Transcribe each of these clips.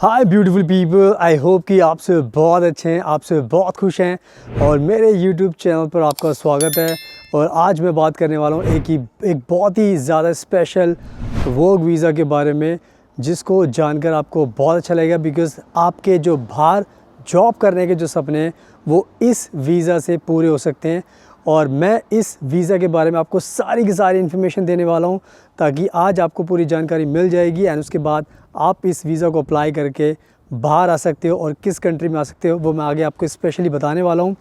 Hi beautiful people, I hope कि आप सब बहुत अच्छे हैं, आप सब बहुत खुश हैं और मेरे यूट्यूब चैनल पर आपका स्वागत है। और आज मैं बात करने वाला हूँ एक बहुत ही ज़्यादा स्पेशल वर्क वीज़ा के बारे में, जिसको जानकर आपको बहुत अच्छा लगेगा। बिकॉज़ आपके जो बाहर जॉब करने के जो सपने हैं वो इस वीज़ा से पूरे हो सकते हैं। और मैं इस वीज़ा के बारे में आपको सारी की सारी इन्फॉर्मेशन देने वाला हूँ, ताकि आज आपको पूरी जानकारी मिल जाएगी एंड उसके बाद आप इस वीज़ा को अप्लाई करके बाहर आ सकते हो और किस कंट्री में आ सकते हो वो मैं आगे आपको स्पेशली बताने वाला हूँ।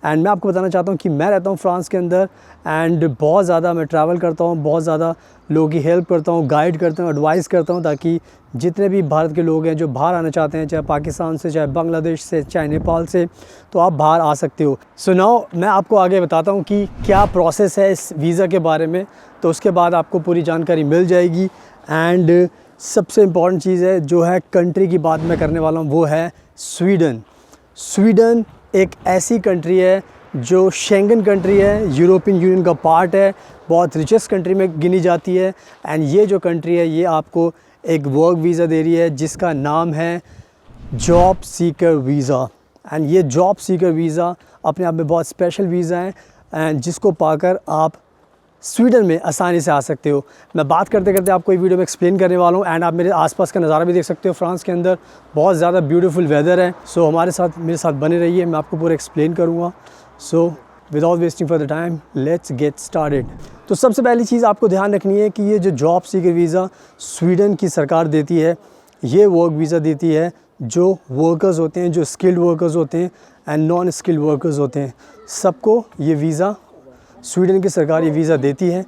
एंड मैं आपको बताना चाहता हूँ कि मैं रहता हूँ फ्रांस के अंदर एंड बहुत ज़्यादा मैं ट्रैवल करता हूँ, बहुत ज़्यादा लोगों की हेल्प करता हूँ, गाइड करता हूँ, एडवाइस करता हूँ, ताकि जितने भी भारत के लोग हैं जो बाहर आना चाहते हैं, चाहे पाकिस्तान से, चाहे बांग्लादेश से, चाहे नेपाल से, तो आप बाहर आ सकते हो। सो नाउ मैं आपको आगे बताता हूँ कि क्या प्रोसेस है इस वीज़ा के बारे में, तो उसके बाद आपको पूरी जानकारी मिल जाएगी। एंड सबसे इम्पॉर्टेंट चीज़ है जो है कंट्री की बात मैं करने वाला हूँ, वो है स्वीडन। स्वीडन एक ऐसी कंट्री है जो शेंगन कंट्री है, यूरोपियन यूनियन का पार्ट है, बहुत रिचेस्ट कंट्री में गिनी जाती है। एंड ये जो कंट्री है ये आपको एक वर्क वीज़ा दे रही है जिसका नाम है जॉब सीकर वीज़ा। एंड ये जॉब सीकर वीज़ा अपने आप में बहुत स्पेशल वीज़ा है एंड जिसको पाकर आप स्वीडन में आसानी से आ सकते हो। मैं बात करते करते आपको ये वीडियो में एक्सप्लेन करने वाला हूँ। एंड आप मेरे आसपास का नज़ारा भी देख सकते हो, फ्रांस के अंदर बहुत ज़्यादा ब्यूटीफुल वेदर है। सो मेरे साथ बने रहिए, मैं आपको पूरा एक्सप्लेन करूँगा। So without wasting for the time let's get started. तो सबसे पहली चीज़ आपको ध्यान रखनी है कि ये जो जॉब सीकर वीज़ा स्वीडन की सरकार देती है, ये वर्क वीज़ा देती है जो वर्कर्स होते हैं, जो स्किल्ड वर्कर्स होते हैं एंड नॉन स्किल्ड वर्कर्स होते हैं, सबको ये वीज़ा स्वीडन की सरकार ये वीज़ा देती है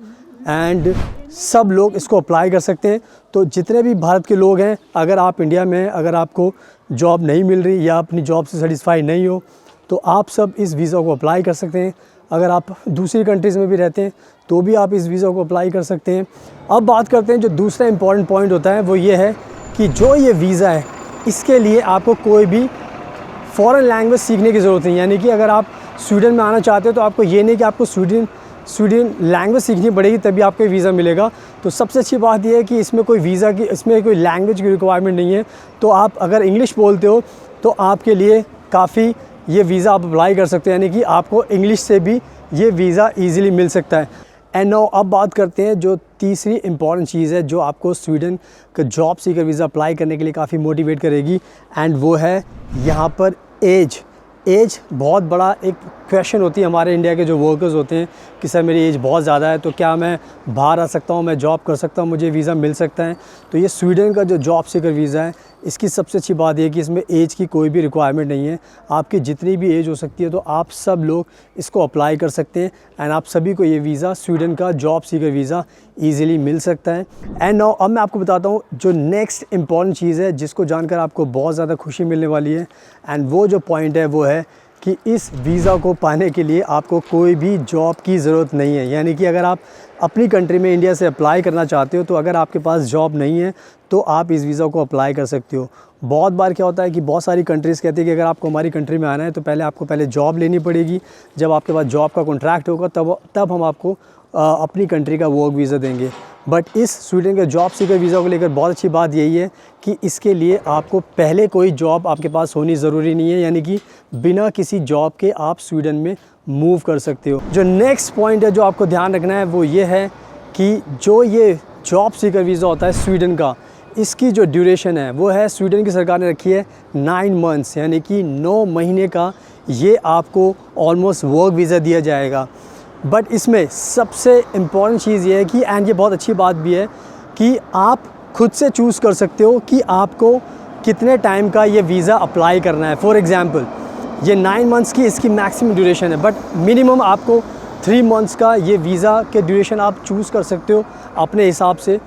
एंड सब लोग इसको अप्लाई कर सकते हैं। तो जितने भी भारत के लोग हैं, अगर आप इंडिया में अगर आपको जॉब नहीं मिल रही या अपनी जॉब से सेटिस्फाई नहीं हो, तो आप सब इस वीज़ा को अप्लाई कर सकते हैं। अगर आप दूसरी कंट्रीज़ में भी रहते हैं तो भी आप इस वीज़ा को अप्लाई कर सकते हैं। अब बात करते हैं जो दूसरा इंपॉर्टेंट पॉइंट होता है, वो ये है कि जो ये वीज़ा है इसके लिए आपको कोई भी फ़ॉरेन लैंग्वेज सीखने की ज़रूरत नहीं। यानी कि अगर आप स्वीडन में आना चाहते हो तो आपको ये नहीं कि आपको स्वीडन लैंग्वेज सीखनी पड़ेगी तभी आपको वीज़ा मिलेगा। तो सबसे अच्छी बात यह है कि इसमें कोई लैंग्वेज की रिक्वायरमेंट नहीं है। तो आप अगर इंग्लिश बोलते हो तो आपके लिए काफ़ी ये वीज़ा आप अप्लाई कर सकते हैं, यानी कि आपको इंग्लिश से भी ये वीज़ा ईज़िली मिल सकता है। एंड नाउ अब बात करते हैं जो तीसरी इंपॉर्टेंट चीज़ है जो आपको स्वीडन का जॉब सीकर वीज़ा अप्लाई करने के लिए काफ़ी मोटिवेट करेगी, एंड वो है यहाँ पर एज बहुत बड़ा एक क्वेश्चन होती है हमारे इंडिया के जो वर्कर्स होते हैं कि सर मेरी एज बहुत ज़्यादा है, तो क्या मैं बाहर आ सकता हूँ, मैं जॉब कर सकता हूँ, मुझे वीज़ा मिल सकता है। तो ये स्वीडन का जो जॉब सीकर वीज़ा है, इसकी सबसे अच्छी बात यह कि इसमें एज की कोई भी रिक्वायरमेंट नहीं है। आपकी जितनी भी एज हो सकती है तो आप सब लोग इसको अप्लाई कर सकते हैं एंड आप सभी को ये वीज़ा स्वीडन का जॉब सीकर वीज़ा ईज़िली मिल सकता है। एंड नाउ अब मैं आपको बताता हूँ जो नेक्स्ट इंपॉर्टेंट चीज़ है जिसको जानकर आपको बहुत ज़्यादा खुशी मिलने वाली है। एंड वो जो पॉइंट है वो है कि इस वीज़ा को पाने के लिए आपको कोई भी जॉब की ज़रूरत नहीं है। यानी कि अगर आप अपनी कंट्री में इंडिया से अप्लाई करना चाहते हो तो अगर आपके पास जॉब नहीं है तो आप इस वीज़ा को अप्लाई कर सकते हो। बहुत बार क्या होता है कि बहुत सारी कंट्रीज़ कहती है कि अगर आपको हमारी कंट्री में आना है तो आपको जॉब लेनी पड़ेगी। जब आपके पास जॉब का कॉन्ट्रैक्ट होगा तब हम आपको अपनी कंट्री का वर्क वीज़ा देंगे। बट इस स्वीडन के जॉब सीकर वीज़ा को लेकर बहुत अच्छी बात यही है कि इसके लिए आपको पहले कोई जॉब आपके पास होनी ज़रूरी नहीं है, यानी कि बिना किसी जॉब के आप स्वीडन में मूव कर सकते हो। जो नेक्स्ट पॉइंट है जो आपको ध्यान रखना है वो ये है कि जो ये जॉब सीकर वीज़ा होता है स्वीडन का, इसकी जो ड्यूरेशन है वो है, स्वीडन की सरकार ने रखी है 9 मंथ्स, यानी कि 9 महीने का ये आपको ऑलमोस्ट वर्क वीज़ा दिया जाएगा। बट इसमें सबसे इम्पॉर्टेंट चीज़ ये है कि एंड ये बहुत अच्छी बात भी है कि आप खुद से चूज़ कर सकते हो कि आपको कितने टाइम का ये वीज़ा अप्लाई करना है। फॉर एग्ज़ाम्पल ये 9 मंथ्स की इसकी मैक्सिमम ड्यूरेशन है, बट मिनिमम आपको 3 मंथ्स का ये वीज़ा के ड्यूरेशन आप चूज़ कर सकते हो अपने हिसाब से।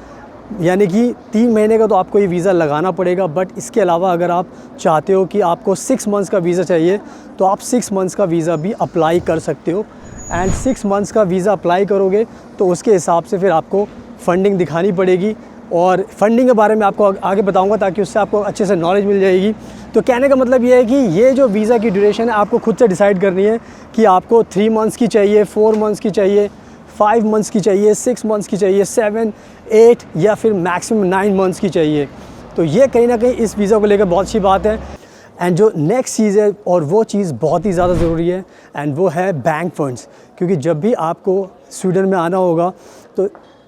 यानी कि 3 महीने का तो आपको ये वीज़ा लगाना पड़ेगा, बट इसके अलावा अगर आप चाहते हो कि आपको 6 मंथ्स का वीज़ा चाहिए तो आप 6 मंथ्स का वीज़ा भी अप्लाई कर सकते हो। एंड 6 मंथ्स का वीज़ा अप्लाई करोगे तो उसके हिसाब से फिर आपको फ़ंडिंग दिखानी पड़ेगी, और फंडिंग के बारे में आपको आगे बताऊंगा ताकि उससे आपको अच्छे से नॉलेज मिल जाएगी। तो कहने का मतलब ये है कि ये जो वीज़ा की ड्यूरेशन है आपको खुद से डिसाइड करनी है कि आपको 3 मंथ्स की चाहिए, 4 मंथ्स की चाहिए, 5 मंथ्स की चाहिए, 6 मंथ्स की चाहिए, 7, 8 या फिर मैक्सिमम 9 मंथ्स की चाहिए। तो ये कहीं ना कहीं इस वीज़ा को लेकर बहुत अच्छी बात है। एंड जो नेक्स्ट चीज़ है और वो चीज़ बहुत ही ज़्यादा ज़रूरी है एंड वो है बैंक फ़ंड्स, क्योंकि जब भी आपको स्वीडन में आना होगा तो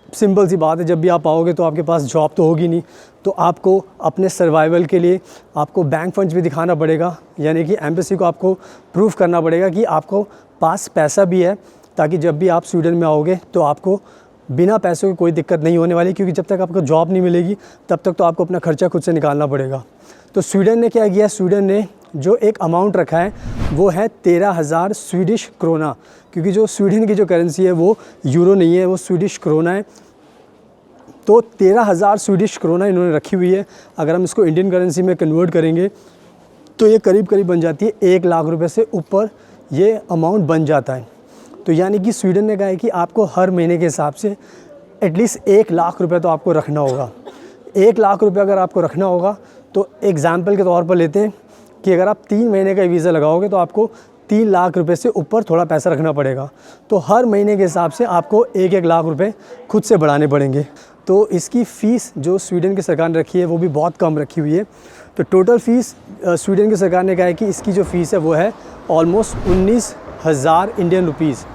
सिंपल सी बात है, जब भी आप आओगे तो आपके पास जॉब तो होगी नहीं, तो आपको अपने सर्वाइवल के लिए आपको बैंक फ़ंड्स भी दिखाना पड़ेगा, यानी कि एम्बेसी को आपको प्रूफ करना पड़ेगा कि आपको पास पैसा भी है, ताकि जब भी आप स्वीडन में आओगे तो आपको बिना पैसों की कोई दिक्कत नहीं होने वाली, क्योंकि जब तक आपको जॉब नहीं मिलेगी तब तक तो आपको अपना खर्चा खुद से निकालना पड़ेगा। तो स्वीडन ने क्या किया, स्वीडन ने जो एक अमाउंट रखा है वो है 13,000 स्वीडिश क्रोना, क्योंकि जो स्वीडन की जो करेंसी है वो यूरो नहीं है, वो स्वीडिश क्रोना है। तो 13,000 स्वीडिश क्रोना इन्होंने रखी हुई है। अगर हम इसको इंडियन करेंसी में कन्वर्ट करेंगे तो ये करीब करीब बन जाती है 1 लाख रुपए से ऊपर ये अमाउंट बन जाता है। तो यानी कि स्वीडन ने कहा है कि आपको हर महीने के हिसाब से एटलीस्ट 1 लाख रुपए तो आपको रखना होगा। 1 लाख रुपए अगर आपको रखना होगा तो एग्ज़ाम्पल के तौर पर लेते हैं कि अगर आप 3 महीने का वीज़ा लगाओगे तो आपको 3 लाख रुपए से ऊपर थोड़ा पैसा रखना पड़ेगा। तो हर महीने के हिसाब से आपको 1-1 लाख रुपए खुद से बढ़ाने पड़ेंगे। तो इसकी फ़ीस जो स्वीडन की सरकार ने रखी है वो भी बहुत कम रखी हुई है। तो टोटल फ़ीस स्वीडन की सरकार ने कहा है कि इसकी जो फ़ीस है वो है almost 19,000 Indian rupees.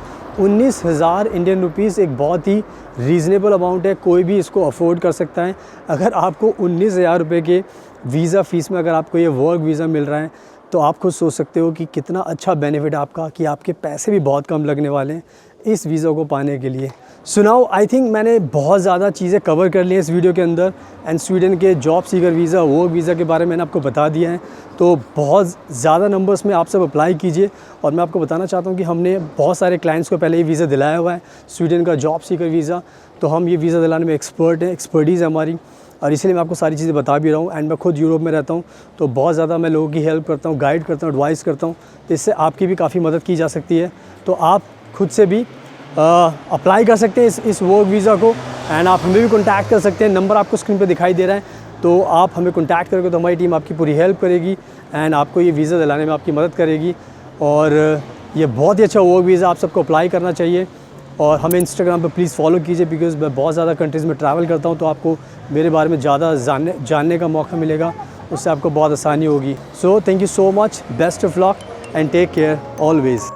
19,000 Indian rupees एक बहुत ही रीज़नेबल अमाउंट है, कोई भी इसको अफोर्ड कर सकता है। अगर आपको 19,000 रुपये के वीज़ा फ़ीस में अगर आपको ये वर्क वीज़ा मिल रहा है तो आप खुद सोच सकते हो कि कितना अच्छा बेनिफिट है आपका, कि आपके पैसे भी बहुत कम लगने वाले हैं इस वीज़ा को पाने के लिए। सो नाउ आई थिंक मैंने बहुत ज़्यादा चीज़ें कवर कर ली हैं इस वीडियो के अंदर एंड स्वीडन के job seeker visa, work visa के बारे में मैंने आपको बता दिया है। तो बहुत ज़्यादा नंबर्स में आप सब अप्लाई कीजिए। और मैं आपको बताना चाहता हूँ कि हमने बहुत सारे क्लाइंट्स को पहले ये वीज़ा दिलाया हुआ है, स्वीडन का जॉब सीकर वीज़ा। तो हम ये वीज़ा दिलाने में एक्सपर्ट हैं, एक्सपर्टीज़ है हमारी, और इसलिए मैं आपको सारी चीज़ें बता भी रहा हूँ। एंड मैं खुद यूरोप में रहता हूँ तो बहुत ज़्यादा मैं लोगों की हेल्प करता हूँ, गाइड करता हूँ, एडवाइस करता हूँ। तो इससे आपकी भी काफ़ी मदद की जा सकती है। तो आप खुद से भी अप्लाई कर सकते हैं इस वर्क वीज़ा को। एंड आप हमें भी कॉन्टैक्ट कर सकते हैं, नंबर आपको स्क्रीन पे दिखाई दे रहा है। तो आप हमें कॉन्टैक्ट करोगे तो हमारी टीम आपकी पूरी हेल्प करेगी एंड आपको ये वीज़ा दिलाने में आपकी मदद करेगी। और ये बहुत ही अच्छा वर्क वीज़ा, आप सबको अप्लाई करना चाहिए। और हमें इंस्टाग्राम पर प्लीज़ फॉलो कीजिए, बिकॉज़ मैं बहुत ज़्यादा कंट्रीज़ में ट्रैवल करता हूँ, तो आपको मेरे बारे में ज़्यादा जानने का मौका मिलेगा, उससे आपको बहुत आसानी होगी। So thank you so much, best of luck and take care always.